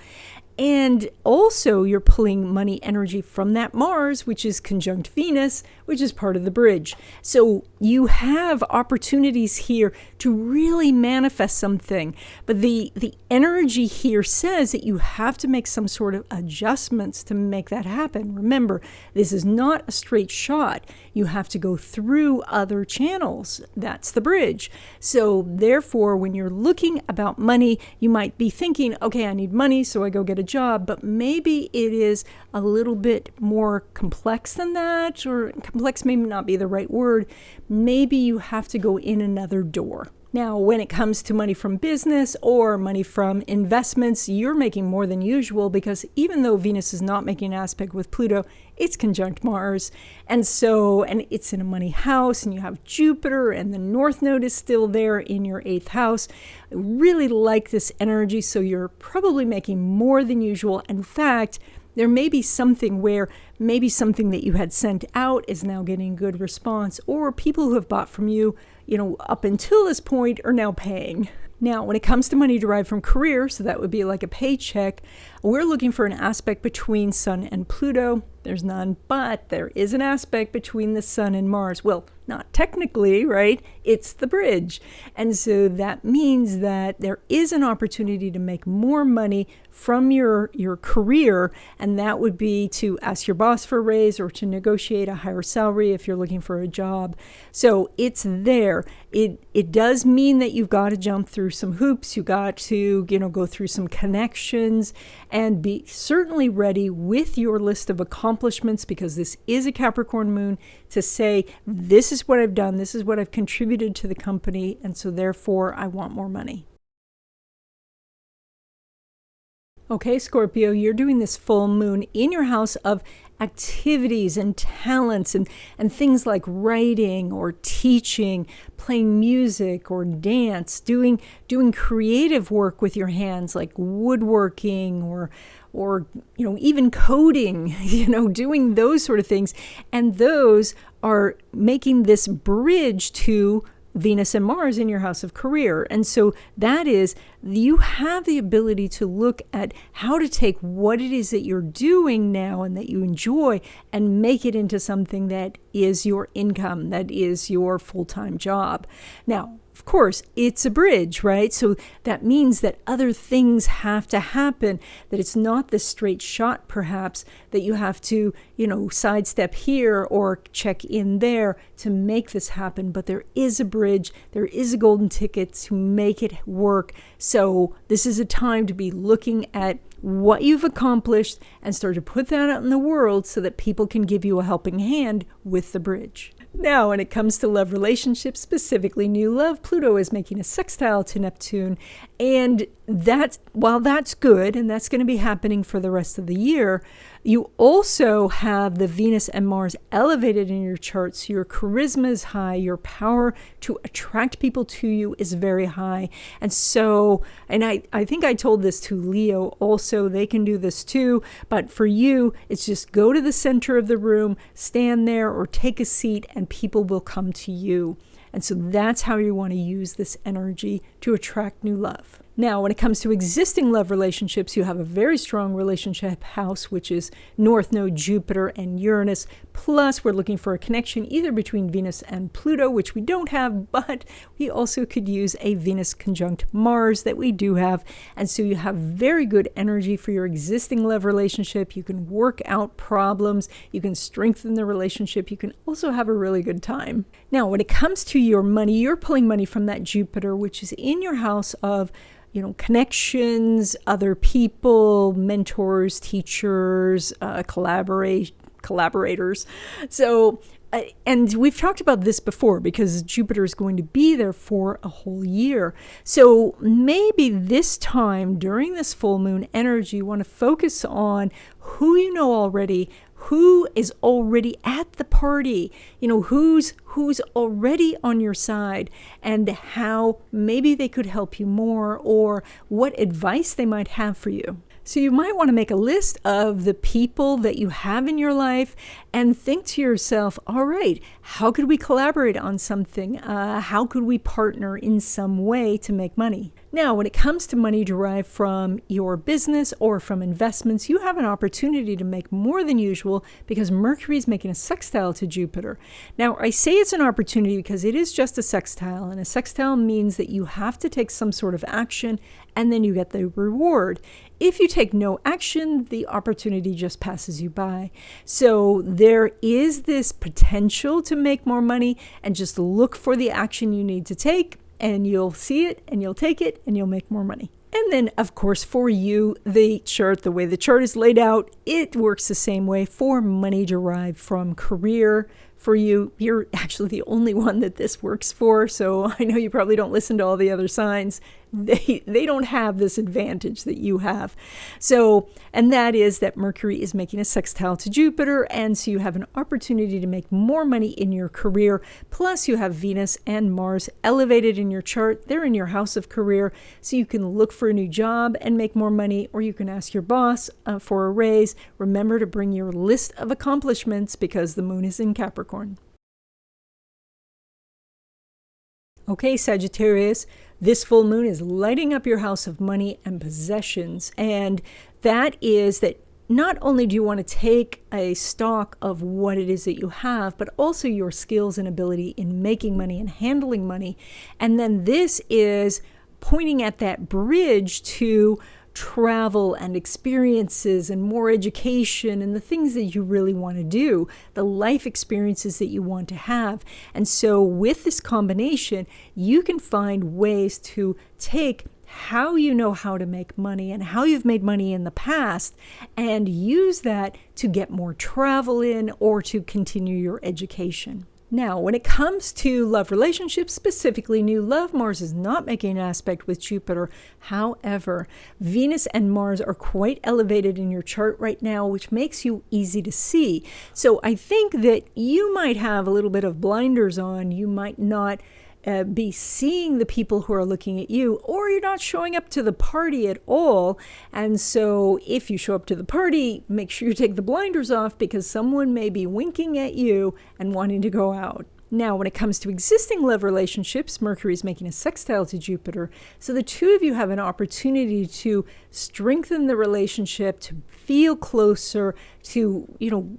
And also you're pulling money energy from that Mars, which is conjunct Venus, which is part of the bridge. So you have opportunities here to really manifest something. But the energy here says that you have to make some sort of adjustments to make that happen. Remember, this is not a straight shot. You have to go through other channels. That's the bridge. So therefore, when you're looking about money, you might be thinking, okay, I need money, so I go get a job. But maybe it is a little bit more complex than that, or complex may not be the right word. Maybe you have to go in another door. Now, when it comes to money from business or money from investments, you're making more than usual because even though Venus is not making an aspect with Pluto, it's conjunct Mars. And it's in a money house, and you have Jupiter, and the North Node is still there in your 8th house. I really like this energy, so you're probably making more than usual. In fact, there may be something where maybe something that you had sent out is now getting good response, or people who have bought from you, up until this point are now paying. Now, when it comes to money derived from career, so that would be like a paycheck, we're looking for an aspect between Sun and Pluto. There's none, but there is an aspect between the Sun and Mars. Well, not technically, right? It's the bridge. And so that means that there is an opportunity to make more money from your career, and that would be to ask your boss for a raise or to negotiate a higher salary if you're looking for a job. So it's there. It does mean that you've got to jump through some hoops. You got to, go through some connections and be certainly ready with your list of accomplishments, because this is a Capricorn moon, to say, this is what I've done, this is what I've contributed to the company, and so therefore I want more money. Okay, Scorpio, you're doing this full moon in your house of activities and talents and things like writing or teaching, playing music or dance, doing creative work with your hands like woodworking or even coding, doing those sort of things. And those are making this bridge to Venus and Mars in your house of career. And so that is, you have the ability to look at how to take what it is that you're doing now and that you enjoy and make it into something that is your income, that is your full-time job. Now, of course, it's a bridge, right? So that means that other things have to happen, that it's not the straight shot, perhaps, that you have to, sidestep here or check in there to make this happen. But there is a bridge, there is a golden ticket to make it work. So this is a time to be looking at what you've accomplished and start to put that out in the world so that people can give you a helping hand with the bridge. Now, when it comes to love relationships, specifically new love, Pluto is making a sextile to Neptune. And while that's good, and that's going to be happening for the rest of the year, you also have the Venus and Mars elevated in your chart. So your charisma is high, your power to attract people to you is very high. And so, I think I told this to Leo also, they can do this too. But for you, it's just go to the center of the room, stand there or take a seat, and people will come to you. And so that's how you want to use this energy to attract new love. Now, when it comes to existing love relationships, you have a very strong relationship house, which is North Node, Jupiter, and Uranus. Plus, we're looking for a connection either between Venus and Pluto, which we don't have, but we also could use a Venus conjunct Mars that we do have. And so you have very good energy for your existing love relationship. You can work out problems. You can strengthen the relationship. You can also have a really good time. Now, when it comes to your money, you're pulling money from that Jupiter, which is in your house of connections, other people, mentors, teachers, collaborators. So, and we've talked about this before because Jupiter is going to be there for a whole year. So maybe this time during this full moon energy, you want to focus on who you know already, who is already at the party, who's already on your side, and how maybe they could help you more, or what advice they might have for you. So you might want to make a list of the people that you have in your life and think to yourself, all right, how could we collaborate on something? How could we partner in some way to make money? Now, when it comes to money derived from your business or from investments, you have an opportunity to make more than usual because Mercury is making a sextile to Jupiter. Now, I say it's an opportunity because it is just a sextile, and a sextile means that you have to take some sort of action and then you get the reward. If you take no action, the opportunity just passes you by. So there is this potential to make more money, and just look for the action you need to take, and you'll see it and you'll take it and you'll make more money. And then, of course, for you, the way the chart is laid out, it works the same way for money derived from career, for you. You're actually the only one that this works for. So I know you probably don't listen to all the other signs. They don't have this advantage that you have. So, and that is that Mercury is making a sextile to Jupiter. And so you have an opportunity to make more money in your career. Plus you have Venus and Mars elevated in your chart. They're in your house of career. So you can look for a new job and make more money, or you can ask your boss for a raise. Remember to bring your list of accomplishments because the moon is in Capricorn. Okay, Sagittarius, this full moon is lighting up your house of money and possessions. And that is that not only do you want to take a stock of what it is that you have, but also your skills and ability in making money and handling money. And then this is pointing at that bridge to travel and experiences and more education and the things that you really want to do, the life experiences that you want to have. And so with this combination, you can find ways to take how you know how to make money and how you've made money in the past and use that to get more travel in or to continue your education. Now, when it comes to love relationships, specifically new love, Mars is not making an aspect with Jupiter. However, Venus and Mars are quite elevated in your chart right now, which makes you easy to see. So I think that you might have a little bit of blinders on. You might not be seeing the people who are looking at you, or you're not showing up to the party at all. And so if you show up to the party, make sure you take the blinders off because someone may be winking at you and wanting to go out. Now, when it comes to existing love relationships, Mercury is making a sextile to Jupiter. So the two of you have an opportunity to strengthen the relationship, to feel closer, to,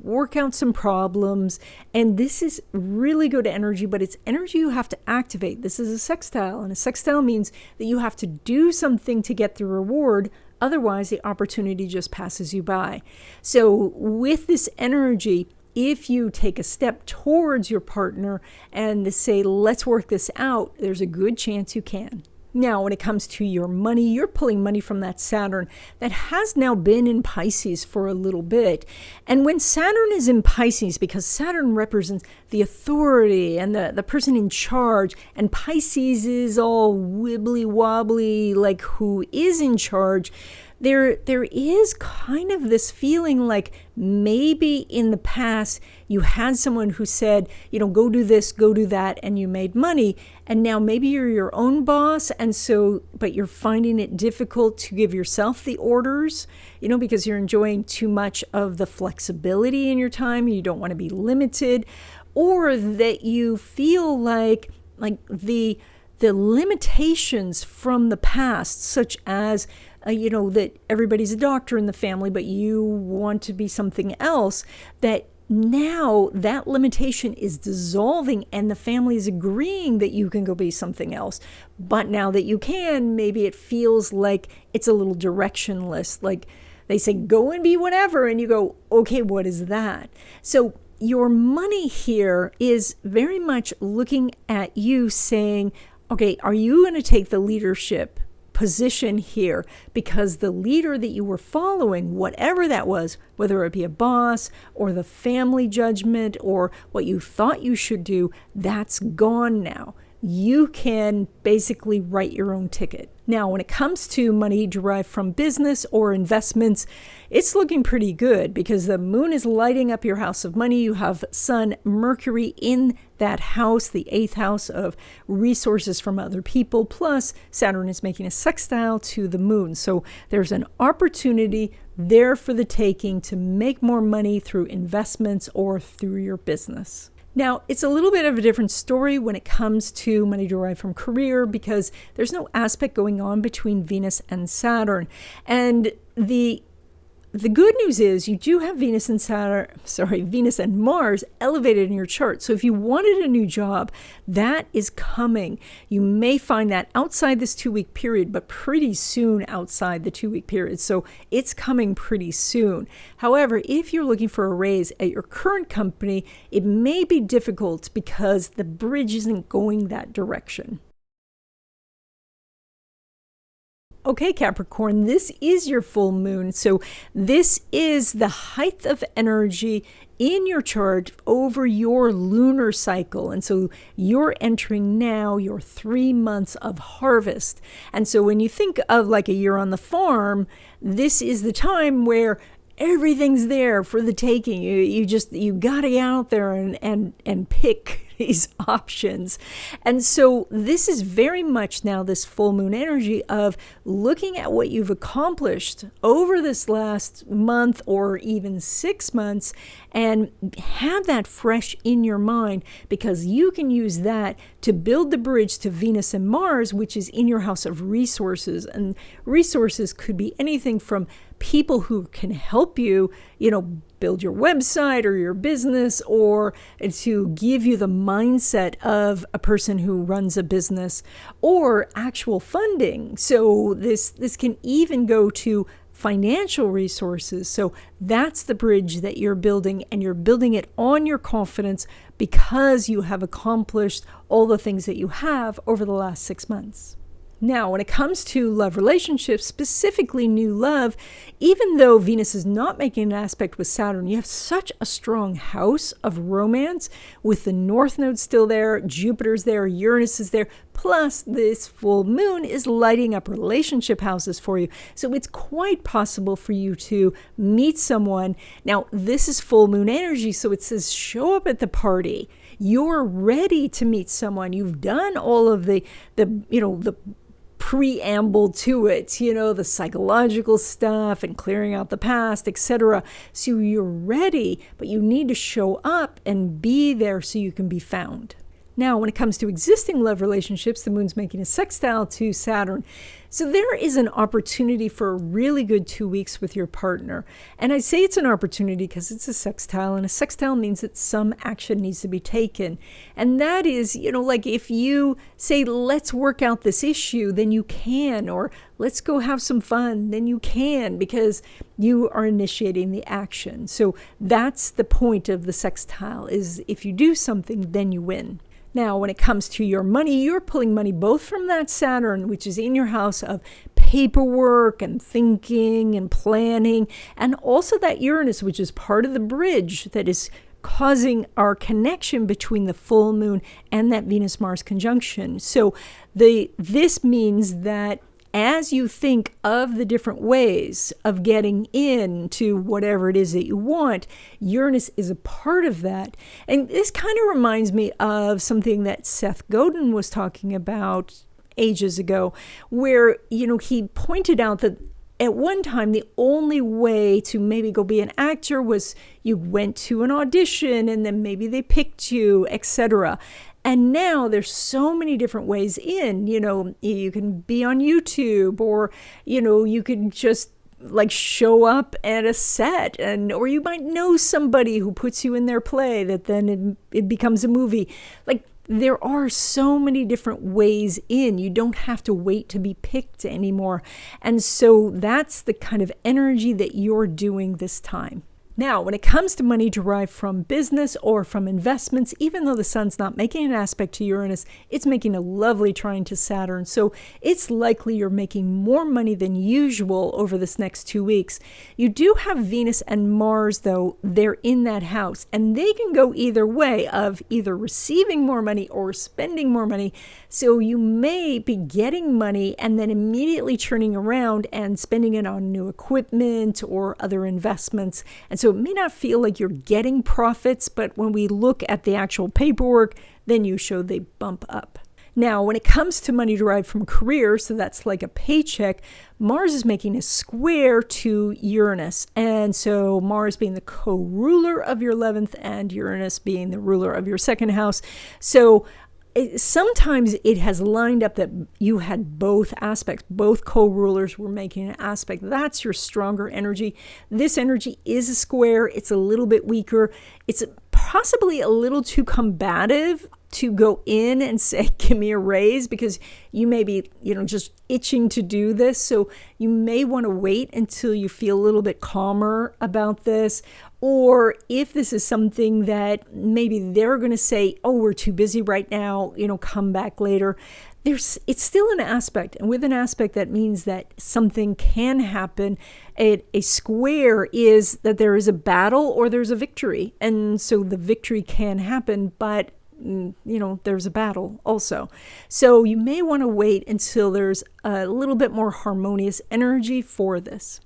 work out some problems. And this is really good energy, but it's energy you have to activate. This is a sextile, and a sextile means that you have to do something to get the reward. Otherwise, the opportunity just passes you by. So with this energy, if you take a step towards your partner and say, let's work this out, there's a good chance you can. Now, when it comes to your money, you're pulling money from that Saturn that has now been in Pisces for a little bit. And when Saturn is in Pisces, because Saturn represents the authority and the person in charge, and Pisces is all wibbly wobbly, like who is in charge, there is kind of this feeling like maybe in the past you had someone who said, go do this, go do that, and you made money. And now maybe you're your own boss, but you're finding it difficult to give yourself the orders, because you're enjoying too much of the flexibility in your time. You don't want to be limited, or that you feel like the limitations from the past, such as that everybody's a doctor in the family, but you want to be something else, that now that limitation is dissolving and the family is agreeing that you can go be something else. But now that you can, maybe it feels like it's a little directionless. Like they say, go and be whatever. And you go, okay, what is that? So your money here is very much looking at you saying, okay, are you going to take the leadership position here? Because the leader that you were following, whatever that was, whether it be a boss or the family judgment or what you thought you should do, that's gone now. You can basically write your own ticket. Now, when it comes to money derived from business or investments, it's looking pretty good because the moon is lighting up your house of money. You have Sun, Mercury in that house, the 8th house of resources from other people, plus Saturn is making a sextile to the moon. So there's an opportunity there for the taking to make more money through investments or through your business. Now, it's a little bit of a different story when it comes to money derived from career because there's no aspect going on between Venus and Saturn. And the good news is you do have Venus and Mars elevated in your chart. So if you wanted a new job, that is coming. You may find that outside this 2-week period, but pretty soon outside the 2-week period. So it's coming pretty soon. However, if you're looking for a raise at your current company, it may be difficult because the bridge isn't going that direction. Okay, Capricorn, this is your full moon. So this is the height of energy in your chart over your lunar cycle. And so you're entering now your 3 months of harvest. And so when you think of like a year on the farm, this is the time where everything's there for the taking. You gotta get out there and pick these options. And so this is very much now this full moon energy of looking at what you've accomplished over this last month or even 6 months, and have that fresh in your mind, because you can use that to build the bridge to Venus and Mars, which is in your house of resources. And resources could be anything from people who can help you, build your website or your business, or to give you the mindset of a person who runs a business, or actual funding. So this can even go to financial resources. So that's the bridge that you're building, and you're building it on your confidence because you have accomplished all the things that you have over the last 6 months. Now, when it comes to love relationships, specifically new love, even though Venus is not making an aspect with Saturn, you have such a strong house of romance with the North Node still there, Jupiter's there, Uranus is there, plus this full moon is lighting up relationship houses for you. So it's quite possible for you to meet someone. Now, this is full moon energy, so it says show up at the party. You're ready to meet someone. You've done all of the preamble to it, the psychological stuff and clearing out the past, etc. So you're ready, but you need to show up and be there so you can be found. Now, when it comes to existing love relationships, the moon's making a sextile to Saturn. So there is an opportunity for a really good 2 weeks with your partner. And I say it's an opportunity because it's a sextile, and a sextile means that some action needs to be taken. And that is, like if you say, let's work out this issue, then you can, or let's go have some fun, then you can, because you are initiating the action. So that's the point of the sextile, is if you do something, then you win. Now, when it comes to your money, you're pulling money both from that Saturn, which is in your house of paperwork and thinking and planning, and also that Uranus, which is part of the bridge that is causing our connection between the full moon and that Venus-Mars conjunction. So this means that as you think of the different ways of getting into whatever it is that you want, Uranus is a part of that. And this kind of reminds me of something that Seth Godin was talking about ages ago, where, he pointed out that at one time, the only way to maybe go be an actor was you went to an audition and then maybe they picked you, etc. And now there's so many different ways in, you can be on YouTube, or, you can just like show up at a set, or you might know somebody who puts you in their play that then it becomes a movie. Like, there are so many different ways in. You don't have to wait to be picked anymore. And so that's the kind of energy that you're doing this time. Now, when it comes to money derived from business or from investments, even though the sun's not making an aspect to Uranus, it's making a lovely trine to Saturn. So it's likely you're making more money than usual over this next 2 weeks. You do have Venus and Mars, though. They're in that house, and they can go either way of either receiving more money or spending more money. So you may be getting money and then immediately turning around and spending it on new equipment or other investments. And so it may not feel like you're getting profits, but when we look at the actual paperwork, then you show they bump up. Now, when it comes to money derived from career, so that's like a paycheck, Mars is making a square to Uranus. And so Mars being the co-ruler of your 11th and Uranus being the ruler of your second house. So sometimes it has lined up that you had both aspects. Both co-rulers were making an aspect. That's your stronger energy. This energy is a square. It's a little bit weaker. It's possibly a little too combative to go in and say, give me a raise, because you may be, just itching to do this. So you may want to wait until you feel a little bit calmer about this. Or if this is something that maybe they're going to say, oh, we're too busy right now, come back later, it's still an aspect, and with an aspect that means that something can happen. A square is that there is a battle or there's a victory, and so the victory can happen, but there's a battle also. So you may want to wait until there's a little bit more harmonious energy for this.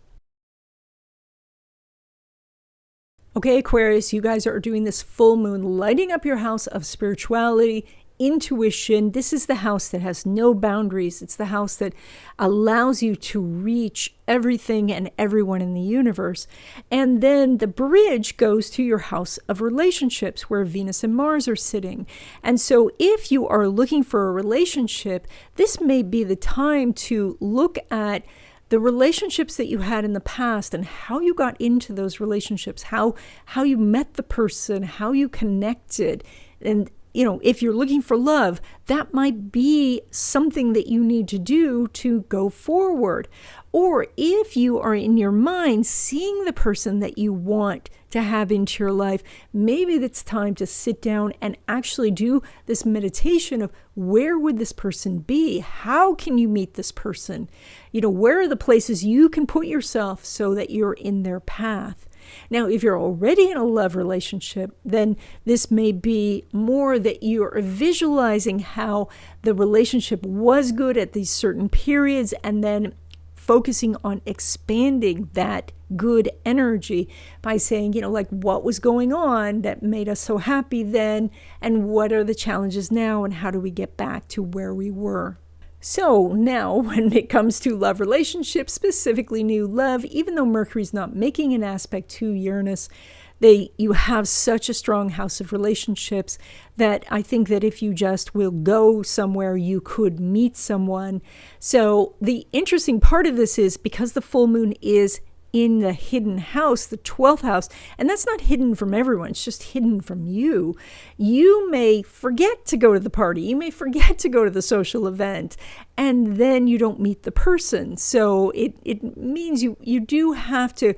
Okay, Aquarius, you guys are doing this full moon, lighting up your house of spirituality, intuition. This is the house that has no boundaries. It's the house that allows you to reach everything and everyone in the universe. And then the bridge goes to your house of relationships, where Venus and Mars are sitting. And so if you are looking for a relationship, this may be the time to look at the relationships that you had in the past and how you got into those relationships, how you met the person, how you connected. And if you're looking for love, that might be something that you need to do to go forward. Or if you are in your mind seeing the person that you want to have into your life, maybe it's time to sit down and actually do this meditation of where would this person be? How can you meet this person? Where are the places you can put yourself so that you're in their path? Now, if you're already in a love relationship, then this may be more that you're visualizing how the relationship was good at these certain periods, and then focusing on expanding that good energy by saying, like, what was going on that made us so happy then, and what are the challenges now, and how do we get back to where we were? So now when it comes to love relationships, specifically new love, even though Mercury's not making an aspect to Uranus, you have such a strong house of relationships that I think that if you just will go somewhere, you could meet someone. So the interesting part of this is because the full moon is in the hidden house, the 12th house, and that's not hidden from everyone, it's just hidden from you. You may forget to go to the party, you may forget to go to the social event, and then you don't meet the person. So it means you do have to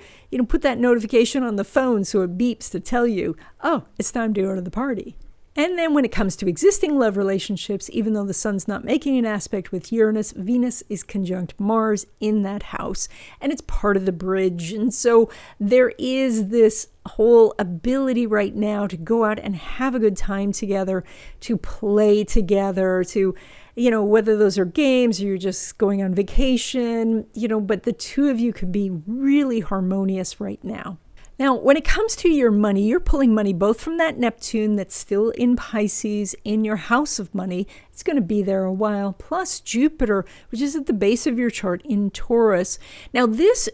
put that notification on the phone so it beeps to tell you, oh, it's time to go to the party. And then when it comes to existing love relationships, even though the sun's not making an aspect with Uranus, Venus is conjunct Mars in that house, and it's part of the bridge. And so there is this whole ability right now to go out and have a good time together, to play together, to, whether those are games or you're just going on vacation, but the two of you could be really harmonious right now. Now, when it comes to your money, you're pulling money both from that Neptune that's still in Pisces in your house of money. It's going to be there a while, plus Jupiter, which is at the base of your chart in Taurus. Now, this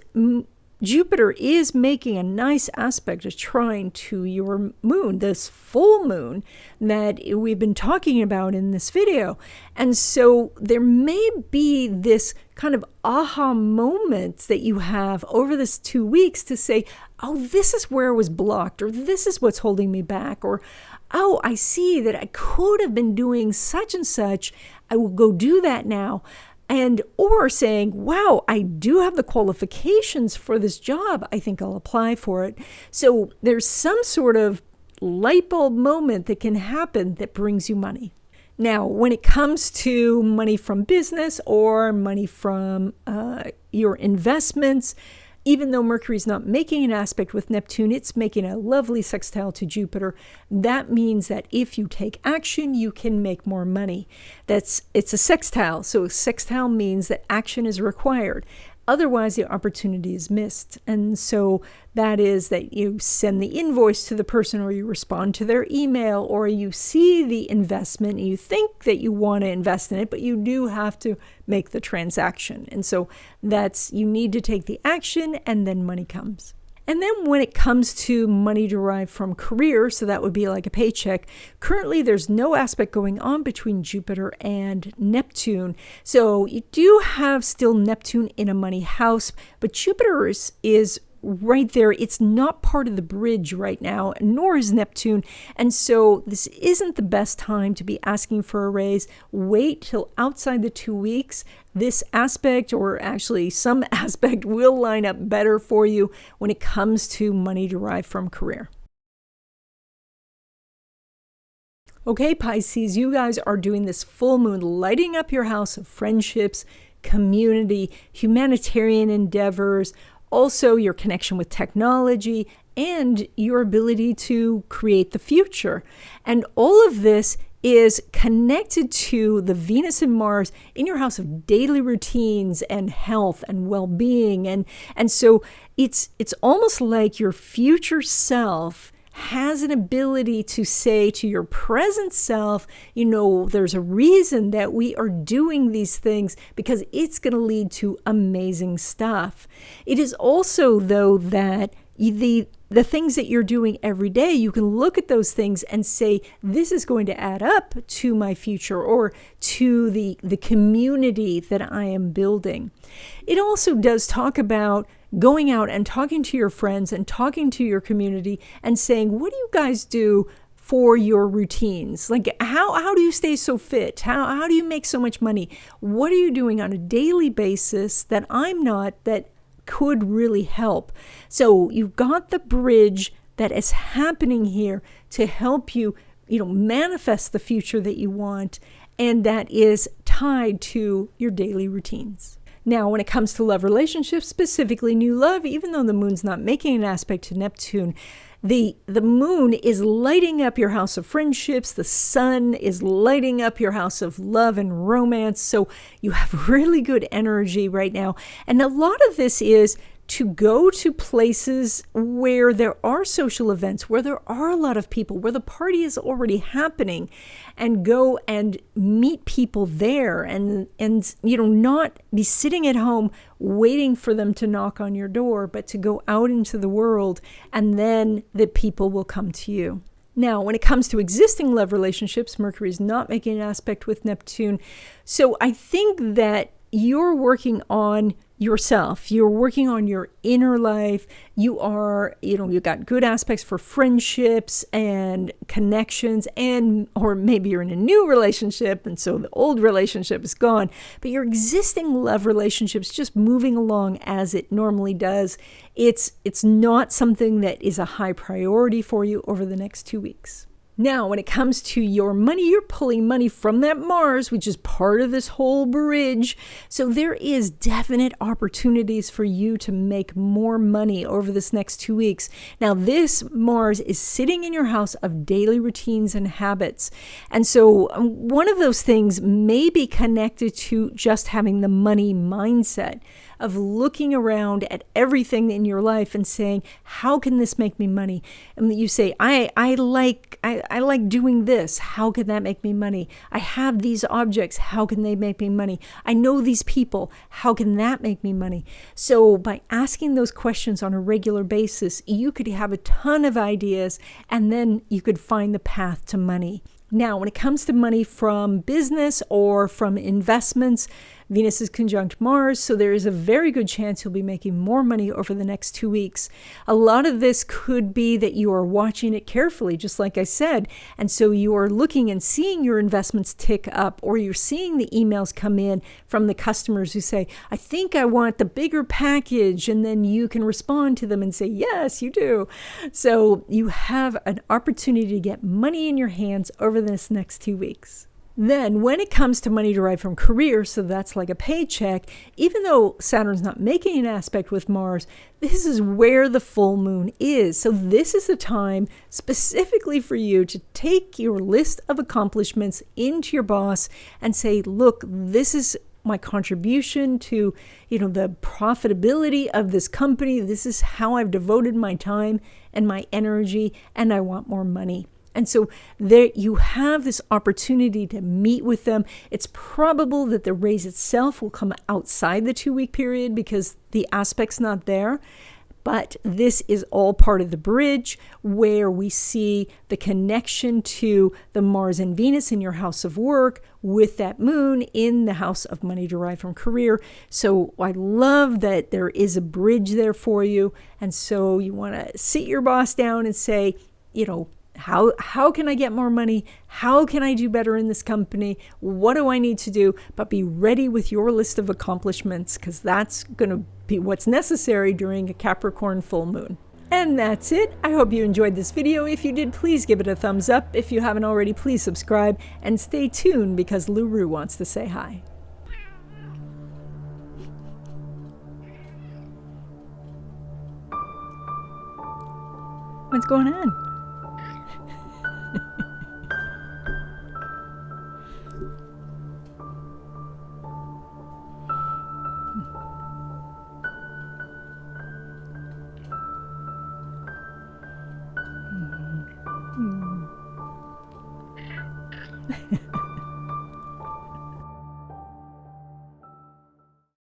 Jupiter is making a nice aspect, a trine to your moon, this full moon that we've been talking about in this video. And so there may be this kind of aha moment that you have over this 2 weeks to say, oh, this is where I was blocked, or this is what's holding me back, or, oh, I see that I could have been doing such and such. I will go do that now. And or saying, wow, I do have the qualifications for this job. I think I'll apply for it. So there's some sort of light bulb moment that can happen that brings you money. Now, when it comes to money from business or money from your investments, even though Mercury's not making an aspect with Neptune, it's making a lovely sextile to Jupiter. That means that if you take action, you can make more money. It's a sextile. So a sextile means that action is required. Otherwise, the opportunity is missed. And so that is that you send the invoice to the person, or you respond to their email, or you see the investment and you think that you want to invest in it, but you do have to make the transaction. And so you need to take the action, and then money comes. And then when it comes to money derived from career, so that would be like a paycheck, currently there's no aspect going on between Jupiter and Neptune. So you do have still Neptune in a money house, but Jupiter is right there. It's not part of the bridge right now, nor is Neptune. And so this isn't the best time to be asking for a raise. Wait till outside the 2 weeks. This aspect, or actually some aspect, will line up better for you when it comes to money derived from career. Okay, Pisces, you guys are doing this full moon, lighting up your house of friendships, community, humanitarian endeavors, also your connection with technology, and your ability to create the future. And all of this is connected to the Venus and Mars in your house of daily routines and health and well-being. And so it's almost like your future self has an ability to say to your present self, there's a reason that we are doing these things because it's going to lead to amazing stuff. It is also, though, that the things that you're doing every day, you can look at those things and say, this is going to add up to my future or to the community that I am building. It also does talk about going out and talking to your friends and talking to your community and saying, what do you guys do for your routines? Like, how do you stay so fit? How do you make so much money? What are you doing on a daily basis that I'm not, that could really help? So you've got the bridge that is happening here to help you, manifest the future that you want, and that is tied to your daily routines. Now, when it comes to love relationships, specifically new love, even though the moon's not making an aspect to Neptune, the moon is lighting up your house of friendships. The sun is lighting up your house of love and romance. So you have really good energy right now. And a lot of this is to go to places where there are social events, where there are a lot of people, where the party is already happening, and go and meet people there and not be sitting at home waiting for them to knock on your door, but to go out into the world, and then the people will come to you. Now, when it comes to existing love relationships, Mercury is not making an aspect with Neptune. So I think that you're working on yourself. You're working on your inner life. You are, you've got good aspects for friendships and connections, or maybe you're in a new relationship and so the old relationship is gone, but your existing love relationship's just moving along as it normally does. It's not something that is a high priority for you over the next 2 weeks. Now, when it comes to your money, you're pulling money from that Mars, which is part of this whole bridge. So there is definite opportunities for you to make more money over this next 2 weeks. Now, this Mars is sitting in your house of daily routines and habits. And so one of those things may be connected to just having the money mindset of looking around at everything in your life and saying, how can this make me money? And you say, I like doing this. How can that make me money? I have these objects. How can they make me money? I know these people. How can that make me money? So by asking those questions on a regular basis, you could have a ton of ideas, and then you could find the path to money. Now, when it comes to money from business or from investments, Venus is conjunct Mars, so there is a very good chance you'll be making more money over the next 2 weeks. A lot of this could be that you are watching it carefully, just like I said, and so you are looking and seeing your investments tick up, or you're seeing the emails come in from the customers who say, I think I want the bigger package, and then you can respond to them and say, yes, you do. So you have an opportunity to get money in your hands over this next 2 weeks. Then when it comes to money derived from career, so that's like a paycheck, even though Saturn's not making an aspect with Mars, this is where the full moon is. So this is the time specifically for you to take your list of accomplishments into your boss and say, look, this is my contribution to, the profitability of this company. This is how I've devoted my time and my energy, and I want more money. And so there you have this opportunity to meet with them. It's probable that the raise itself will come outside the 2 week period because the aspect's not there. But this is all part of the bridge where we see the connection to the Mars and Venus in your house of work with that moon in the house of money derived from career. So I love that there is a bridge there for you. And so you want to sit your boss down and say, how can I get more money? How can I do better in this company? What do I need to do? But be ready with your list of accomplishments, because that's going to be what's necessary during a Capricorn full moon. And that's it. I hope you enjoyed this video. If you did, please give it a thumbs up. If you haven't already, please subscribe and stay tuned because LaRue wants to say hi. What's going on?